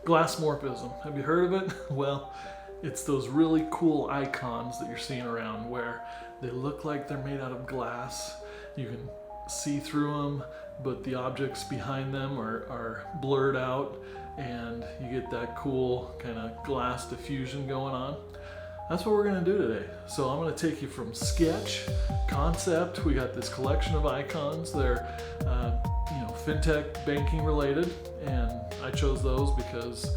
Glassmorphism. Have you heard of it? Well, it's those really cool icons that you're seeing around where they look like they're made out of glass. You can see through them, but the objects behind them are blurred out, and you get that cool kind of glass diffusion going on. That's what we're going to do today. So I'm going to take you from sketch, concept. We got this collection of icons. They're fintech, banking related, and I chose those because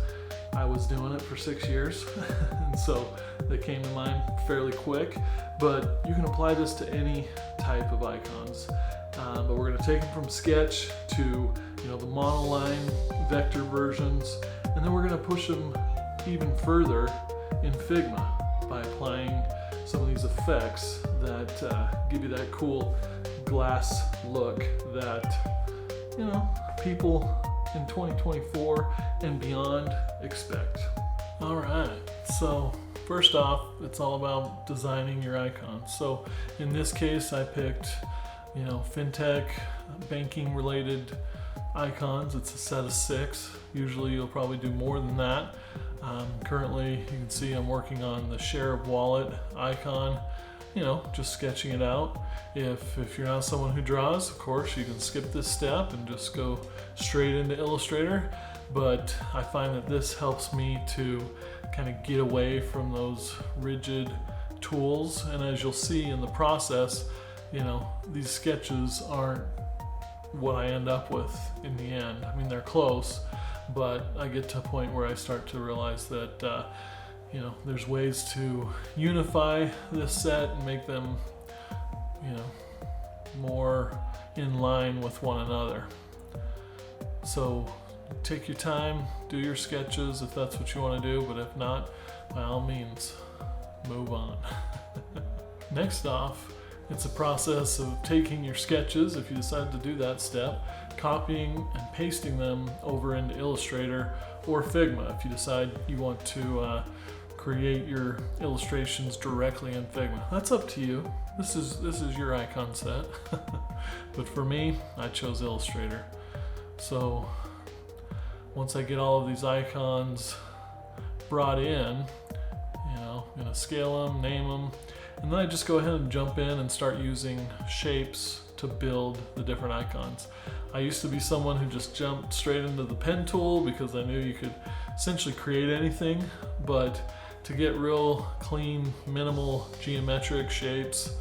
I was doing it for 6 years, and so they came to mind fairly quick. But you can apply this to any type of icons. But we're going to take them from sketch to the monoline vector versions, and then we're going to push them even further in Figma by applying some of these effects that give you that cool glass look that people in 2024 and beyond expect. All right, so first off, it's all about designing your icons. So in this case, I picked fintech, banking related icons. It's a set of 6. Usually you'll probably do more than that. Currently, you can see I'm working on the share of wallet icon, just sketching it out. If you're not someone who draws, of course, you can skip this step and just go straight into Illustrator. But I find that this helps me to kind of get away from those rigid tools. And as you'll see in the process, these sketches aren't what I end up with in the end. I mean, they're close, but I get to a point where I start to realize that there's ways to unify this set and make them more in line with one another. So take your time, do your sketches if that's what you want to do, but if not, by all means, move on. Next off, it's a process of taking your sketches, if you decide to do that step, copying and pasting them over into Illustrator or Figma if you decide you want to create your illustrations directly in Figma. That's up to you. This is your icon set. But for me, I chose Illustrator. So once I get all of these icons brought in, I'm going to scale them, name them, and then I just go ahead and jump in and start using shapes to build the different icons. I used to be someone who just jumped straight into the pen tool because I knew you could essentially create anything, but to get real clean, minimal geometric shapes,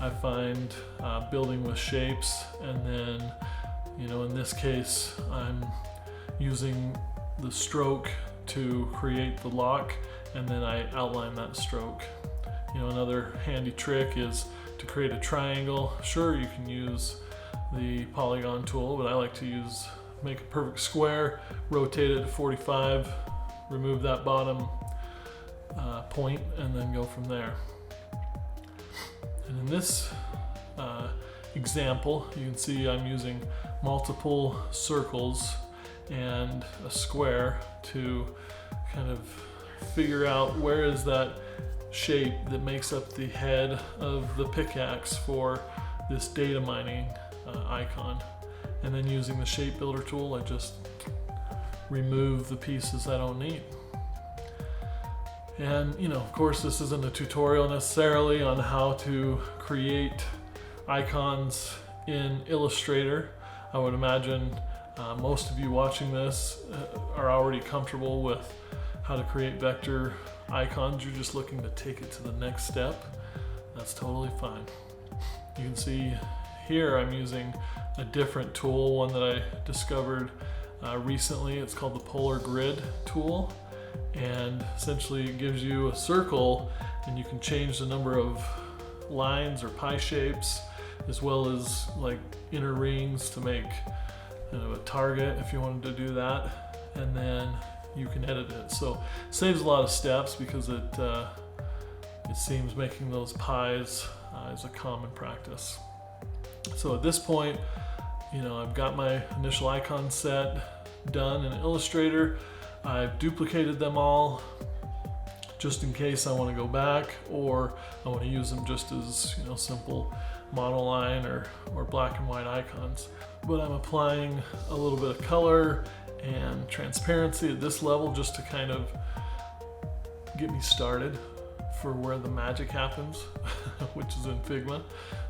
I find building with shapes, and then, in this case, I'm using the stroke to create the lock, and then I outline that stroke. Another handy trick is to create a triangle. Sure, you can use the polygon tool, but I like to make a perfect square, rotate it to 45, remove that bottom point, and then go from there. And in this example, you can see I'm using multiple circles and a square to kind of figure out where is that shape that makes up the head of the pickaxe for this data mining icon. And then using the shape builder tool, I just remove the pieces I don't need. And of course, this isn't a tutorial necessarily on how to create icons in Illustrator. I would imagine most of you watching this are already comfortable with how to create vector icons. You're just looking to take it to the next step. That's totally fine. You can see here I'm using a different tool, one that I discovered recently. It's called the Polar Grid tool, and essentially it gives you a circle and you can change the number of lines or pie shapes, as well as like inner rings to make a target if you wanted to do that, and then you can edit it. So it saves a lot of steps because it seems making those pies is a common practice. So at this point, I've got my initial icon set done in Illustrator. I've duplicated them all just in case I want to go back, or I want to use them just as simple monoline or black and white icons. But I'm applying a little bit of color and transparency at this level just to kind of get me started for where the magic happens, which is in Figma.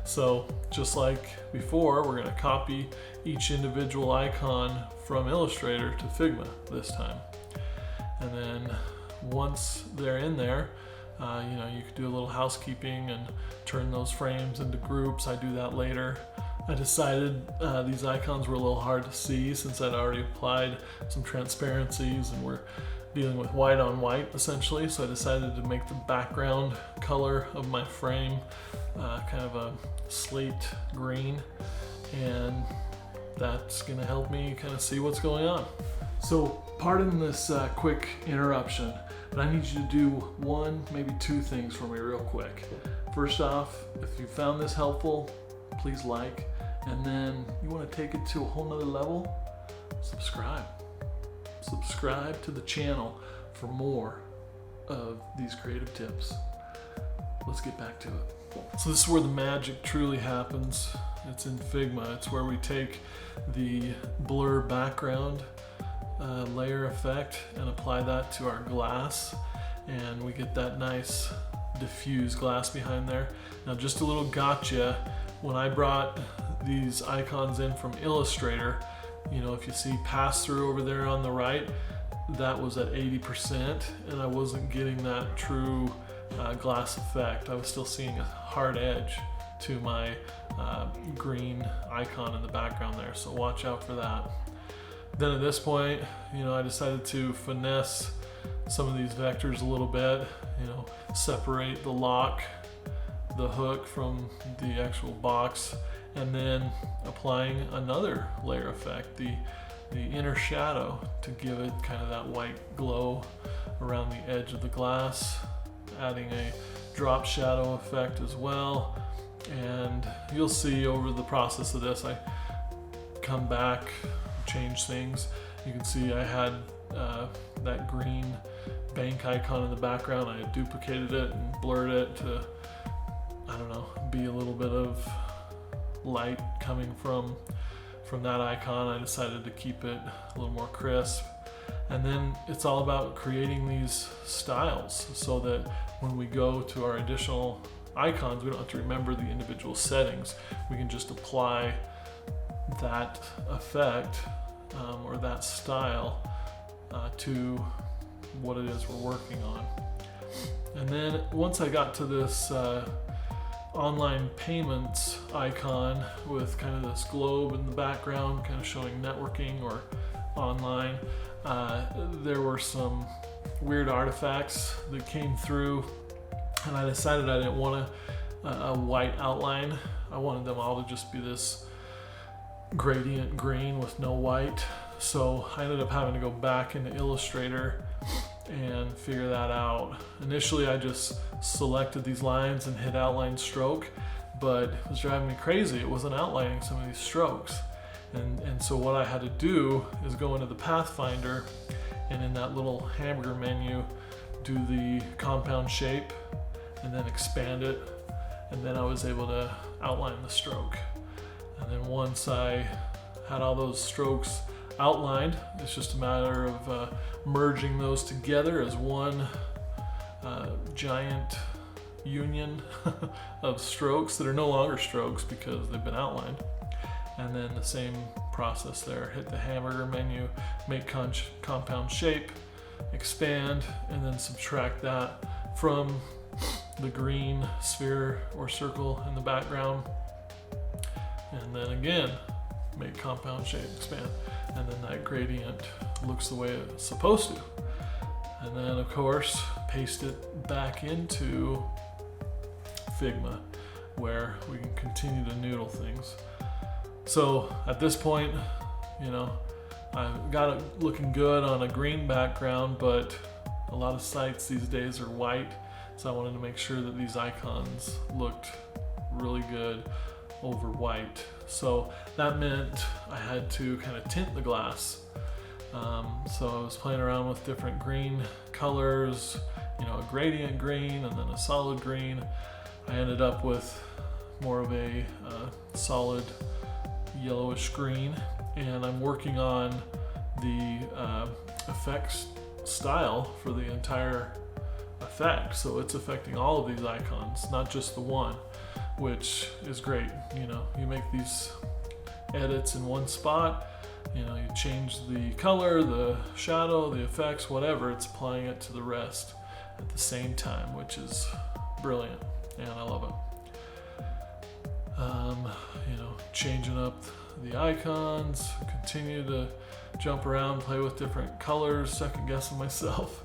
So just like before, we're going to copy each individual icon from Illustrator to Figma this time. And then once they're in there, you could do a little housekeeping and turn those frames into groups. I do that later. I decided these icons were a little hard to see since I'd already applied some transparencies and we're dealing with white on white essentially. So I decided to make the background color of my frame kind of a slate green, and that's gonna help me kind of see what's going on. So pardon this quick interruption, but I need you to do one, maybe two things for me real quick. First off, if you found this helpful, please like, and then you want to take it to a whole nother level, subscribe. Subscribe to the channel for more of these creative tips. Let's get back to it. So this is where the magic truly happens. It's in Figma. It's where we take the blur background layer effect and apply that to our glass, and we get that nice diffuse glass behind there. Now just a little gotcha, when I brought these icons in from Illustrator, if you see pass through over there on the right, that was at 80%, and I wasn't getting that true glass effect. I was still seeing a hard edge to my green icon in the background there, so watch out for that. Then at this point, I decided to finesse some of these vectors a little bit, separate the lock, the hook from the actual box, and then applying another layer effect, the inner shadow, to give it kind of that white glow around the edge of the glass, adding a drop shadow effect as well. And you'll see over the process of this, I come back, change things. You can see I had that green bank icon in the background. I had duplicated it and blurred it to, be a little bit of light coming from that icon. I decided to keep it a little more crisp. And then it's all about creating these styles so that when we go to our additional icons, we don't have to remember the individual settings. We can just apply that effect or that style to what it is we're working on. And then once I got to this online payments icon with kind of this globe in the background, kind of showing networking or online, there were some weird artifacts that came through, and I decided I didn't want a white outline. I wanted them all to just be this gradient green with no white. So I ended up having to go back into Illustrator and figure that out. Initially I just selected these lines and hit outline stroke, but it was driving me crazy. It wasn't outlining some of these strokes. And so what I had to do is go into the Pathfinder, and in that little hamburger menu, do the compound shape and then expand it, and then I was able to outline the stroke. And then once I had all those strokes outlined, it's just a matter of merging those together as one giant union of strokes that are no longer strokes because they've been outlined. And then the same process there, hit the hamburger menu, make compound shape, expand, and then subtract that from the green sphere or circle in the background. And then again, make compound shape, expand, and then that gradient looks the way it's supposed to. And then of course, paste it back into Figma where we can continue to noodle things. So at this point, I've got it looking good on a green background, but a lot of sites these days are white. So I wanted to make sure that these icons looked really good over white. So that meant I had to kind of tint the glass. So I was playing around with different green colors, a gradient green and then a solid green. I ended up with more of a solid yellowish green, and I'm working on the effects style for the entire effect. So it's affecting all of these icons, not just the one, which is great. You know, you make these edits in one spot, you know, you change the color, the shadow, the effects, whatever, it's applying it to the rest at the same time, which is brilliant, and I love it. You know, changing up the icons, continue to jump around, play with different colors, second guessing myself.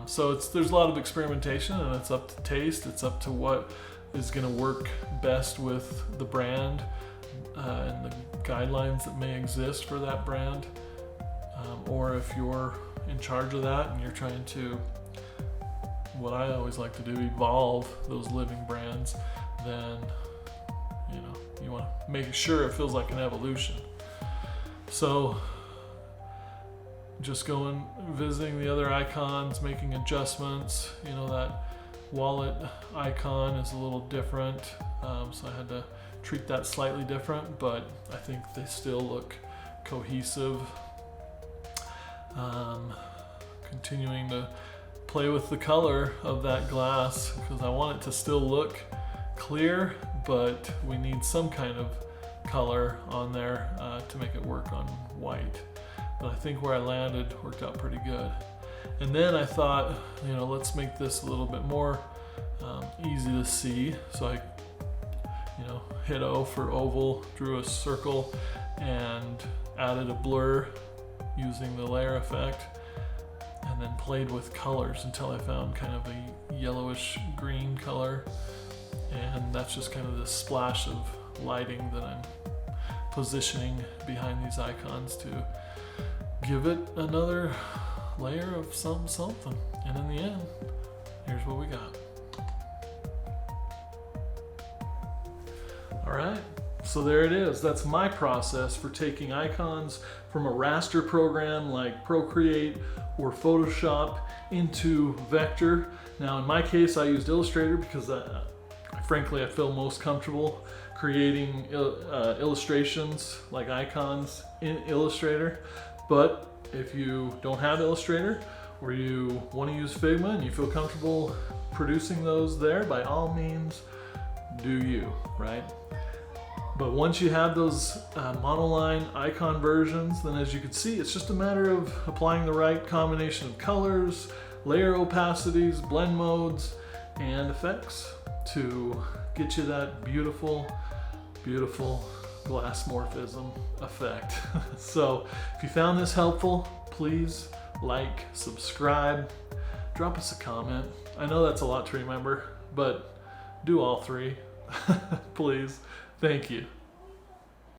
So there's a lot of experimentation, and it's up to taste. It's up to what is going to work best with the brand and the guidelines that may exist for that brand. Or if you're in charge of that and you're trying to, what I always like to do, evolve those living brands, then you know, you want to make sure it feels like an evolution. So just going, visiting the other icons, making adjustments. You know, that wallet icon is a little different, so I had to treat that slightly different, but I think they still look cohesive. Continuing to play with the color of that glass because I want it to still look clear, but we need some kind of color on there to make it work on white. But I think where I landed worked out pretty good. And then I thought, you know, let's make this a little bit more easy to see. So I, you know, hit O for oval, drew a circle, and added a blur using the layer effect, and then played with colors until I found kind of a yellowish green color. And that's just kind of the splash of lighting that I'm positioning behind these icons to give it another layer of something. And in the end, here's what we got. All right, so there it is. That's my process for taking icons from a raster program like Procreate or Photoshop into vector. Now in my case, I used Illustrator because frankly I feel most comfortable creating illustrations like icons in Illustrator. But if you don't have Illustrator or you want to use Figma and you feel comfortable producing those there, by all means, do you, right? But once you have those monoline icon versions, then as you can see, it's just a matter of applying the right combination of colors, layer opacities, blend modes, and effects to get you that beautiful, beautiful glassmorphism effect. So if you found this helpful, please like, subscribe, drop us a comment. I know that's a lot to remember, but do all three, please. Thank you.